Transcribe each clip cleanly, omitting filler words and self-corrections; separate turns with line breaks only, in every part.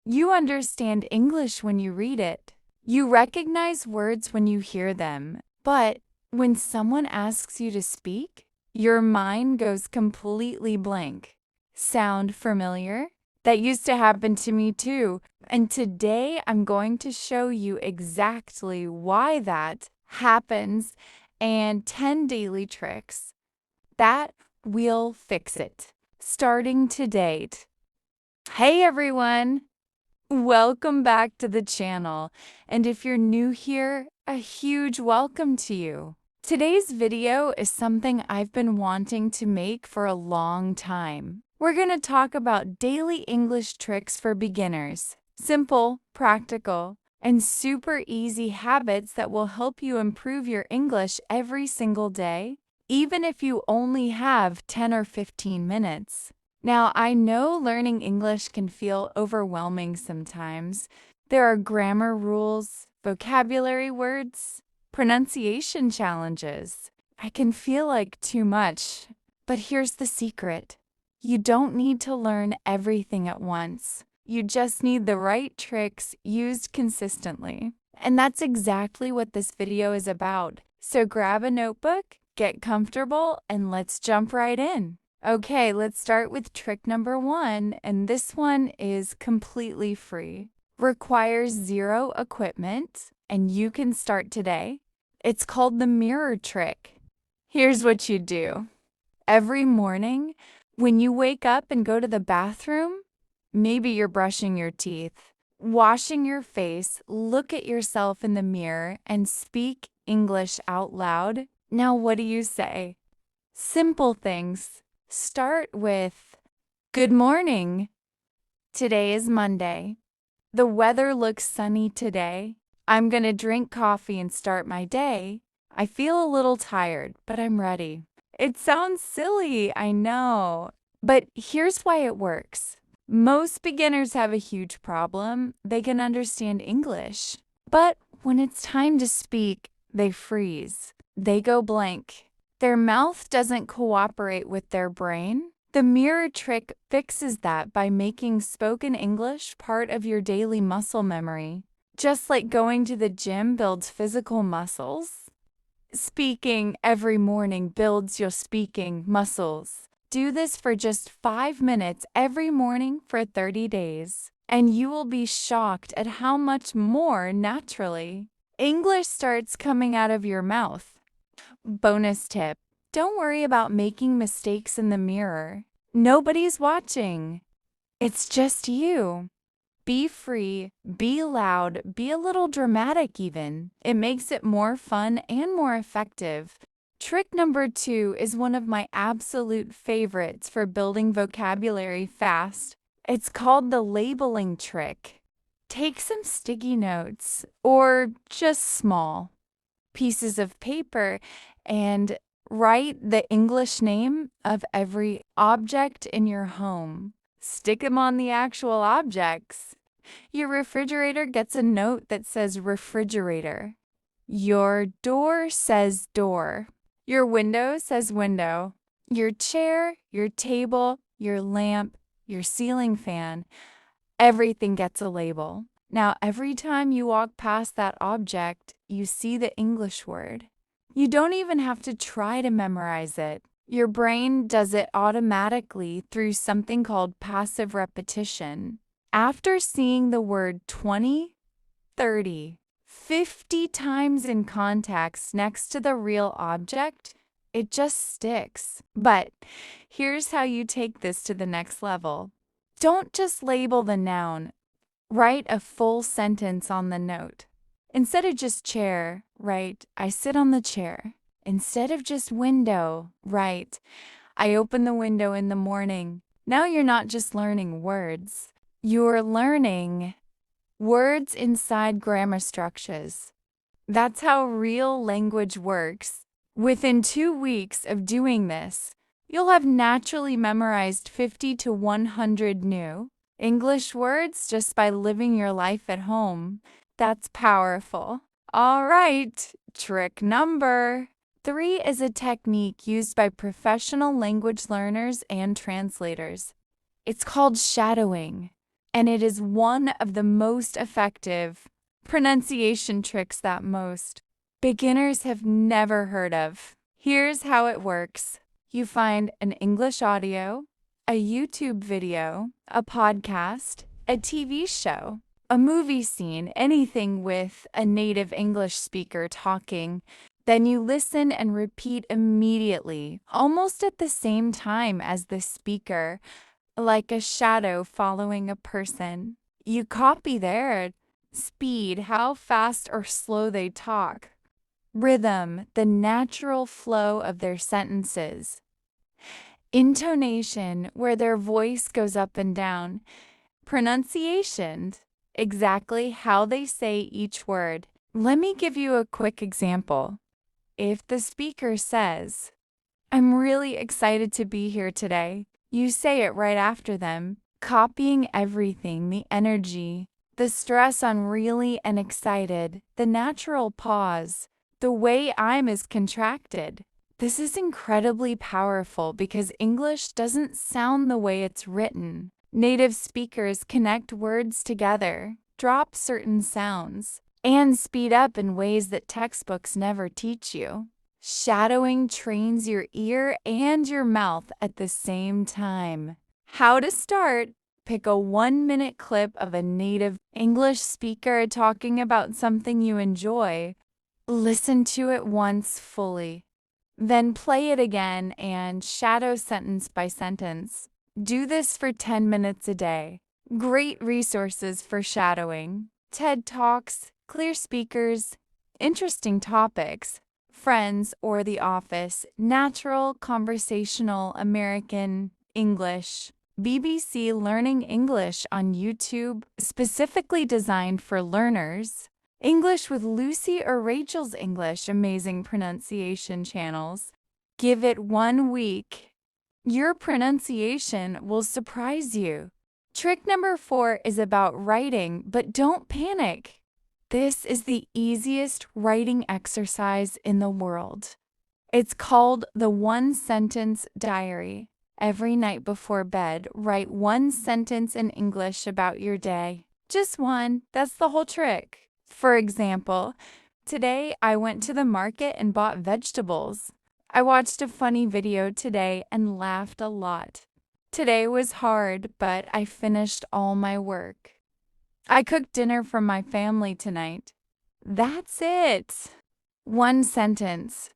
You understand English when you read it. You recognize words when you hear them. But when someone asks you to speak, your mind goes completely blank. Sound familiar? That used to happen to me too. And today I'm going to show you exactly why that happens and 10 daily tricks that will fix it. Starting today. Hey everyone! Welcome back to the channel. And if you're new here, a huge welcome to you. Today's video is something I've been wanting to make for a long time. We're going to talk about daily English tricks for beginners. Simple, practical, and super easy habits that will help you improve your English every single day, even if you only have 10 or 15 minutes. Now, I know learning English can feel overwhelming sometimes. There are grammar rules, vocabulary words, pronunciation challenges. I can feel like too much, but here's the secret. You don't need to learn everything at once. You just need the right tricks used consistently. And that's exactly what this video is about. So grab a notebook, get comfortable, and let's jump right in. Okay, let's start with trick number 1, and this one is completely free. Requires zero equipment, and you can start today. It's called the mirror trick. Here's what you do. Every morning, when you wake up and go to the bathroom, maybe you're brushing your teeth, washing your face, look at yourself in the mirror, and speak English out loud. Now, what do you say? Simple things. Start with, "Good morning. Today is Monday. The weather looks sunny today. I'm going to drink coffee and start my day. I feel a little tired, but I'm ready." It sounds silly, I know, but here's why it works. Most beginners have a huge problem. They can understand English, but when it's time to speak, they freeze. They go blank. Their mouth doesn't cooperate with their brain. The mirror trick fixes that by making spoken English part of your daily muscle memory. Just like going to the gym builds physical muscles, speaking every morning builds your speaking muscles. Do this for just 5 minutes every morning for 30 days, and you will be shocked at how much more naturally English starts coming out of your mouth. Bonus tip: don't worry about making mistakes in the mirror. Nobody's watching. It's just you. Be free, be loud, be a little dramatic even. It makes it more fun and more effective. Trick number 2 is one of my absolute favorites for building vocabulary fast. It's called the labeling trick. Take some sticky notes, or just small pieces of paper, and write the English name of every object in your home. Stick them on the actual objects. Your refrigerator gets a note that says refrigerator. Your door says door. Your window says window. Your chair, your table, your lamp, your ceiling fan, everything gets a label. Now, every time you walk past that object, you see the English word. You don't even have to try to memorize it. Your brain does it automatically through something called passive repetition. After seeing the word 20, 30, 50 times in context next to the real object, it just sticks. But here's how you take this to the next level. Don't just label the noun. Write a full sentence on the note. Instead of just chair, write, "I sit on the chair." Instead of just window, write, "I open the window in the morning." Now you're not just learning words. You're learning words inside grammar structures. That's how real language works. Within 2 weeks of doing this, you'll have naturally memorized 50 to 100 new English words just by living your life at home. That's powerful. All right, trick number 3 is a technique used by professional language learners and translators. It's called shadowing. and it is one of the most effective pronunciation tricks that most beginners have never heard of. Here's how it works. You find an English audio, a YouTube video, a podcast, a TV show, a movie scene, anything with a native English speaker talking. Then you listen and repeat immediately, almost at the same time as the speaker, like a shadow following a person. You copy their speed, how fast or slow they talk, rhythm, the natural flow of their sentences, intonation, where their voice goes up and down, pronunciation, exactly how they say each word. Let me give you a quick example. If the speaker says, "I'm really excited to be here today," you say it right after them, copying everything, the energy, the stress on really and excited, the natural pause, the way I'm is contracted. This is incredibly powerful because English doesn't sound the way it's written. Native speakers connect words together, drop certain sounds, and speed up in ways that textbooks never teach you. Shadowing trains your ear and your mouth at the same time. How to start? Pick a 1-minute clip of a native English speaker talking about something you enjoy. Listen to it once fully. Then play it again and shadow sentence by sentence. Do this for 10 minutes a day. Great resources for shadowing: TED Talks, clear speakers, interesting topics, Friends or The Office, natural conversational American English, BBC Learning English on YouTube, specifically designed for learners, English with Lucy or Rachel's English, amazing pronunciation channels. Give it 1 week. Your pronunciation will surprise you. Trick number 4 is about writing, but don't panic. This is the easiest writing exercise in the world. It's called the one-sentence diary. Every night before bed, write 1 sentence in English about your day. Just one. That's the whole trick. For example, today I went to the market and bought vegetables. I watched a funny video today and laughed a lot. Today was hard, but I finished all my work. I cooked dinner for my family tonight. That's it. 1 sentence.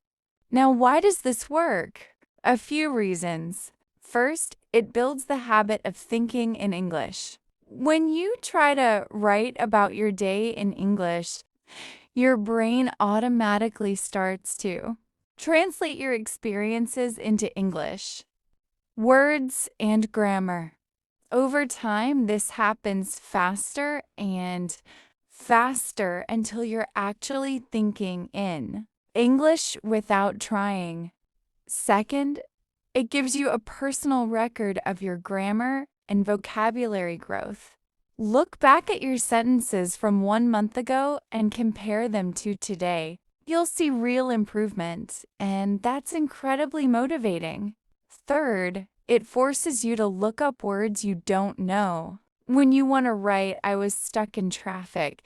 Now, why does this work? A few reasons. First, it builds the habit of thinking in English. When you try to write about your day in English, your brain automatically starts to translate your experiences into English. Words and grammar. Over time, this happens faster and faster until you're actually thinking in English without trying. Second, it gives you a personal record of your grammar and vocabulary growth. Look back at your sentences from 1 month ago and compare them to today. You'll see real improvement, and that's incredibly motivating. Third, it forces you to look up words you don't know. When you want to write, "I was stuck in traffic,"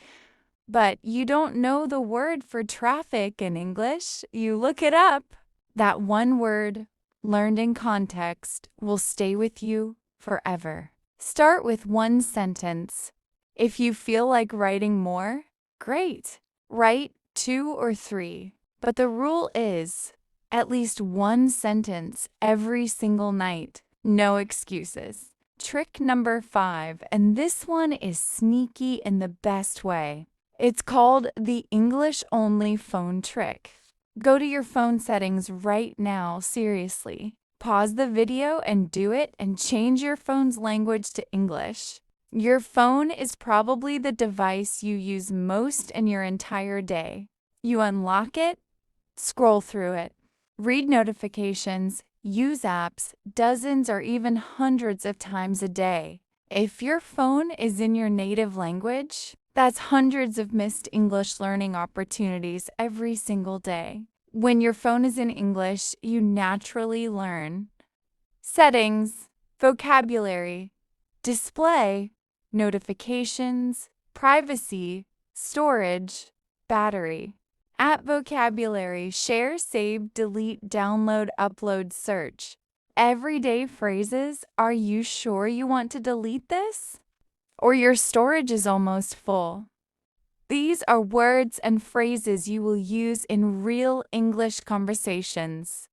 but you don't know the word for traffic in English, you look it up. That one word, learned in context, will stay with you forever. Start with 1 sentence. If you feel like writing more, great. Write 2 or 3. But the rule is at least 1 sentence every single night. No excuses. Trick number 5, and this one is sneaky in the best way. It's called the English-only phone trick. Go to your phone settings right now, seriously. Pause the video and do it, and change your phone's language to English. Your phone is probably the device you use most in your entire day. You unlock it, scroll through it, read notifications, use apps dozens or even hundreds of times a day. If your phone is in your native language, that's hundreds of missed English learning opportunities every single day. When your phone is in English, you naturally learn settings, vocabulary, display, notifications, privacy, storage, battery. At vocabulary, share, save, delete, download, upload, search. Everyday phrases, are you sure you want to delete this? Or your storage is almost full. These are words and phrases you will use in real English conversations.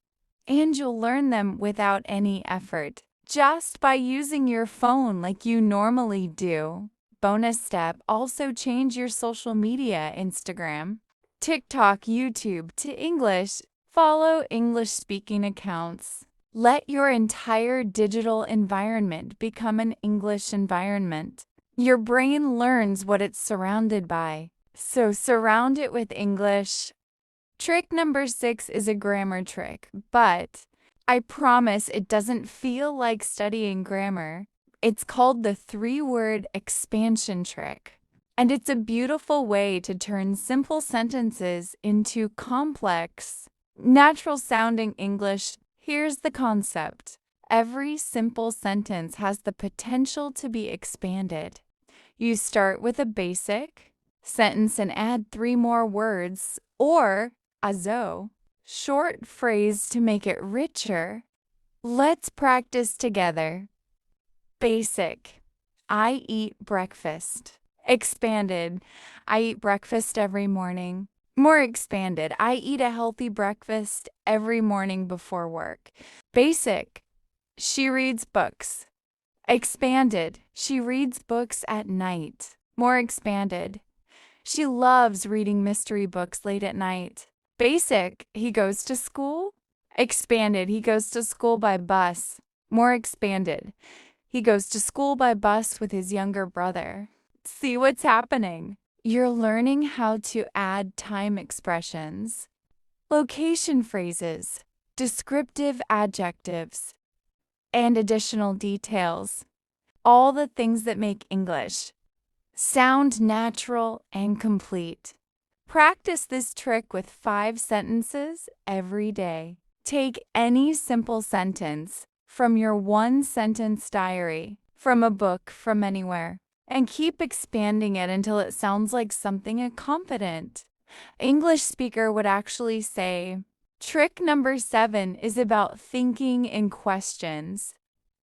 And you'll learn them without any effort, just by using your phone like you normally do. Bonus step, also change your social media Instagram, TikTok, YouTube to English. Follow English-speaking accounts. Let your entire digital environment become an English environment. Your brain learns what it's surrounded by, so surround it with English. Trick number 6 is a grammar trick, but I promise it doesn't feel like studying grammar. It's called the 3-word expansion trick, and it's a beautiful way to turn simple sentences into complex, natural-sounding English. Here's the concept. Every simple sentence has the potential to be expanded. You start with a basic sentence and add 3 more words, or a short phrase to make it richer. Let's practice together. Basic. I eat breakfast. Expanded. I eat breakfast every morning. More expanded. I eat a healthy breakfast every morning before work. Basic. She reads books. Expanded. She reads books at night. More expanded. She loves reading mystery books late at night. Basic. He goes to school. Expanded. He goes to school by bus. More expanded. He goes to school by bus with his younger brother. See what's happening? You're learning how to add time expressions, location phrases, descriptive adjectives, and additional details. All the things that make English sound natural and complete. Practice this trick with 5 sentences every day. Take any simple sentence from your 1-sentence diary, from a book, from anywhere, and keep expanding it until it sounds like something a confident English speaker would actually say. Trick number 7 is about thinking in questions.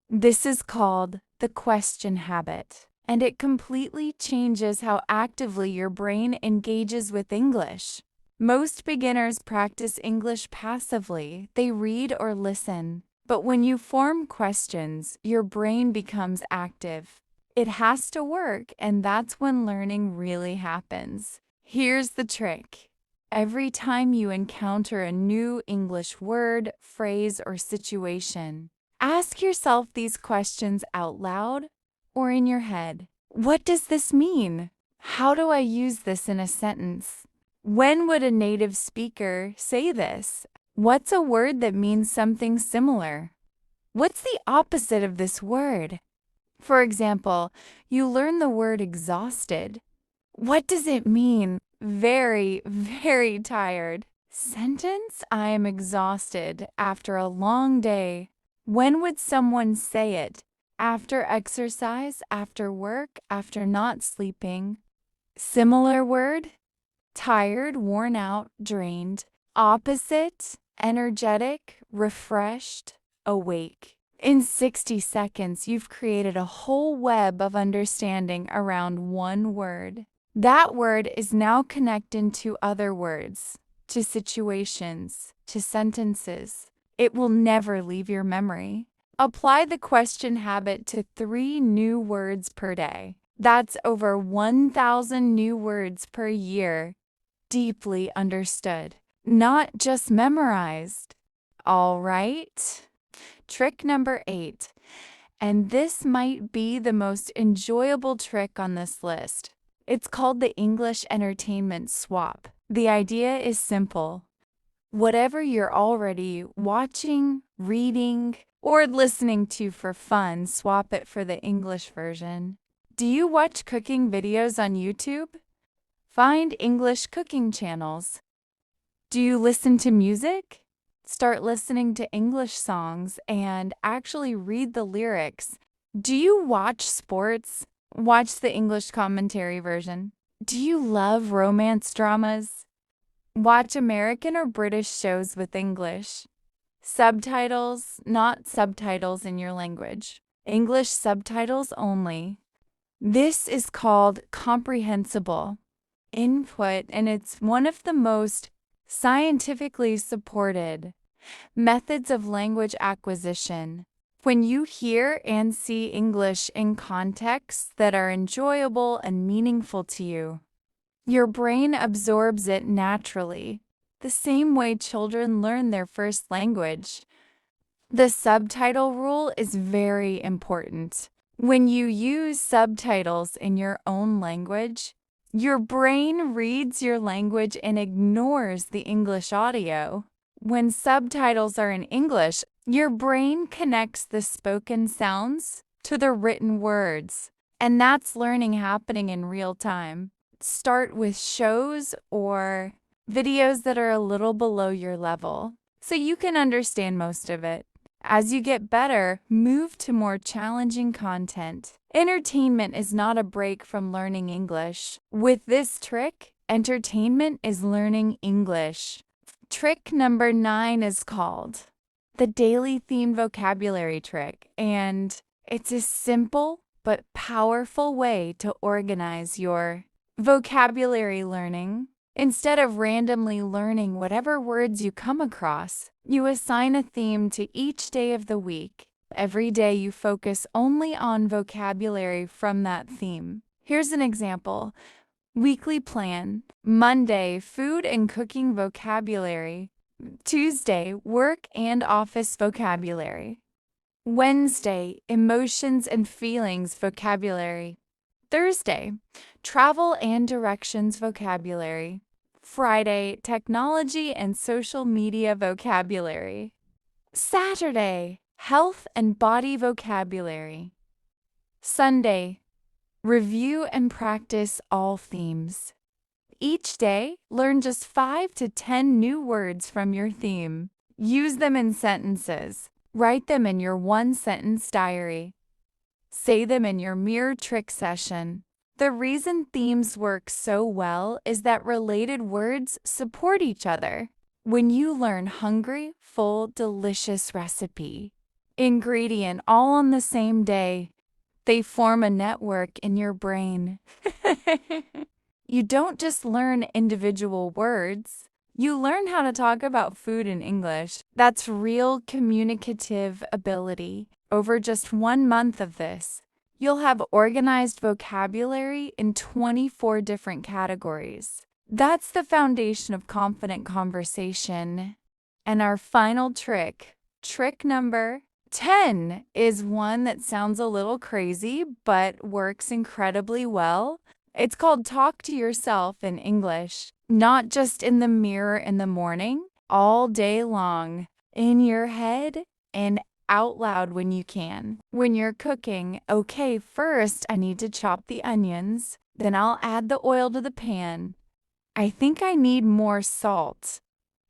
This is called the question habit, and it completely changes how actively your brain engages with English. Most beginners practice English passively. They read or listen. But when you form questions, your brain becomes active. It has to work, and that's when learning really happens. Here's the trick. Every time you encounter a new English word, phrase, or situation, ask yourself these questions out loud or in your head. What does this mean? How do I use this in a sentence? When would a native speaker say this? What's a word that means something similar? What's the opposite of this word? For example, you learn the word exhausted. What does it mean? Very, very tired. Sentence, I am exhausted after a long day. When would someone say it? After exercise, after work, after not sleeping. Similar word? Tired, worn out, drained. Opposite, energetic, refreshed, awake. In 60 seconds, you've created a whole web of understanding around one word. That word is now connected to other words, to situations, to sentences. It will never leave your memory. Apply the question habit to 3 new words per day. That's over 1,000 new words per year. Deeply understood, not just memorized. All right. Trick number 8, and this might be the most enjoyable trick on this list. It's called the English entertainment swap. The idea is simple. Whatever you're already watching, reading, or listening to for fun, swap it for the English version. Do you watch cooking videos on YouTube? Find English cooking channels. Do you listen to music? Start listening to English songs and actually read the lyrics. Do you watch sports? Watch the English commentary version. Do you love romance dramas? Watch American or British shows with English. Subtitles, not subtitles in your language. English subtitles only. This is called comprehensible input, and it's one of the most scientifically supported methods of language acquisition. When you hear and see English in contexts that are enjoyable and meaningful to you, your brain absorbs it naturally, the same way children learn their first language. The subtitle rule is very important. When you use subtitles in your own language, your brain reads your language and ignores the English audio. When subtitles are in English, your brain connects the spoken sounds to the written words, and that's learning happening in real time. Start with shows or videos that are a little below your level, so you can understand most of it. As you get better, move to more challenging content. Entertainment is not a break from learning English. With this trick, entertainment is learning English. Trick number 9 is called the daily theme vocabulary trick, and it's a simple but powerful way to organize your vocabulary learning. Instead of randomly learning whatever words you come across, you assign a theme to each day of the week. Every day you focus only on vocabulary from that theme. Here's an example. Weekly plan. Monday, food and cooking vocabulary. Tuesday, work and office vocabulary. Wednesday, emotions and feelings vocabulary. Thursday, travel and directions vocabulary. Friday, technology and social media vocabulary. Saturday, health and body vocabulary. Sunday, review and practice all themes. Each day, learn just 5 to 10 new words from your theme. Use them in sentences. Write them in your one-sentence diary. Say them in your mirror trick session. The reason themes work so well is that related words support each other. When you learn hungry, full, delicious recipe, ingredient all on the same day, they form a network in your brain. You don't just learn individual words. You learn how to talk about food in English. That's real communicative ability. Over just 1 month of this, you'll have organized vocabulary in 24 different categories. That's the foundation of confident conversation. And our final trick, trick number 10, is one that sounds a little crazy but works incredibly well. It's called talk to yourself in English, not just in the mirror in the morning, all day long, in your head and out loud when you can. When you're cooking, okay, first I need to chop the onions, then I'll add the oil to the pan. I think I need more salt.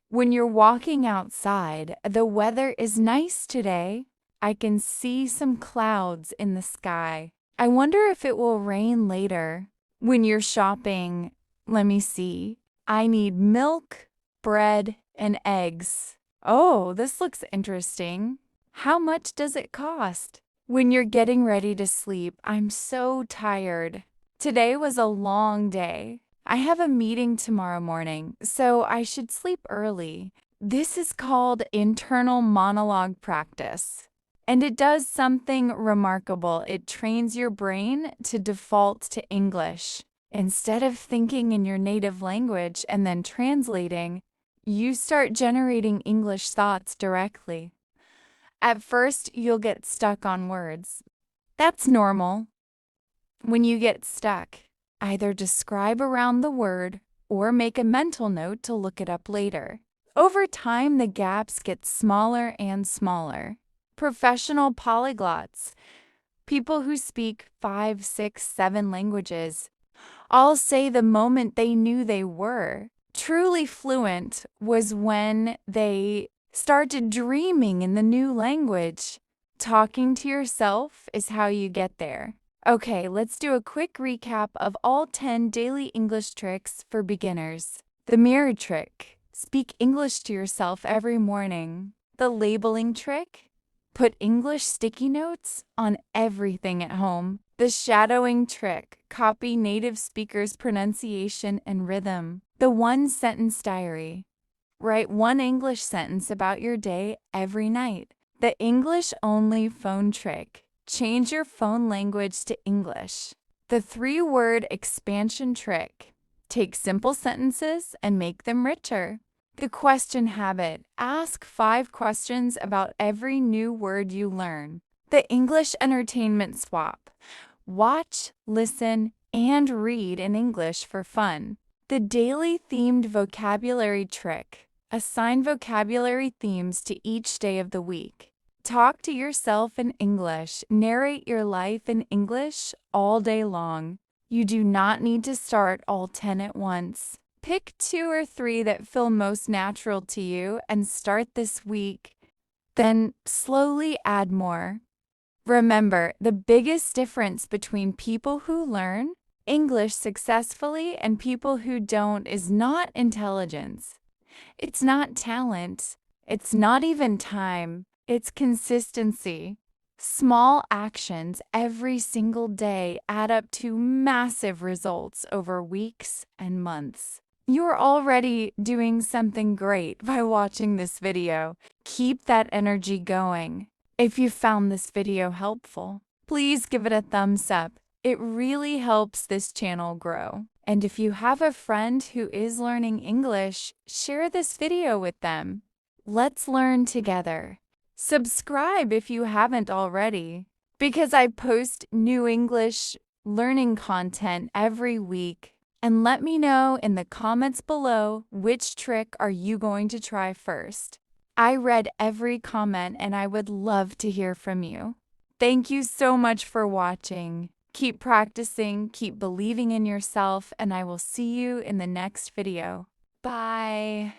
When you're walking outside, the weather is nice today. I can see some clouds in the sky. I wonder if it will rain later. When you're shopping, let me see. I need milk, bread, and eggs. Oh, this looks interesting. How much does it cost? When you're getting ready to sleep, I'm so tired. Today was a long day. I have a meeting tomorrow morning, so I should sleep early. This is called internal monologue practice. And it does something remarkable. It trains your brain to default to English. Instead of thinking in your native language and then translating, you start generating English thoughts directly. At first, you'll get stuck on words. That's normal. When you get stuck, either describe around the word or make a mental note to look it up later. Over time, the gaps get smaller and smaller. Professional polyglots, people who speak 5, 6, 7 languages, all say the moment they knew they were truly fluent was when they started dreaming in the new language. Talking to yourself is how you get there. Okay, let's do a quick recap of all 10 daily English tricks for beginners. The mirror trick. Speak English to yourself every morning. The labeling trick. Put English sticky notes on everything at home. The shadowing trick. Copy native speakers' pronunciation and rhythm. The one-sentence diary. Write one English sentence about your day every night. The English-only phone trick. Change your phone language to English. The three-word expansion trick. Take simple sentences and make them richer. The question habit. Ask 5 questions about every new word you learn. The English entertainment swap. Watch, listen, and read in English for fun. The daily themed vocabulary trick. Assign vocabulary themes to each day of the week. Talk to yourself in English. Narrate your life in English all day long. You do not need to start all 10 at once. Pick 2 or 3 that feel most natural to you and start this week. Then slowly add more. Remember, the biggest difference between people who learn English successfully and people who don't is not intelligence. It's not talent. It's not even time. It's consistency. Small actions every single day add up to massive results over weeks and months. You're already doing something great by watching this video. Keep that energy going. If you found this video helpful, please give it a thumbs up. It really helps this channel grow. And if you have a friend who is learning English, share this video with them. Let's learn together. Subscribe if you haven't already, because I post new English learning content every week. And let me know in the comments below which trick are you going to try first. I read every comment and I would love to hear from you. Thank you so much for watching. Keep practicing, keep believing in yourself, and I will see you in the next video. Bye.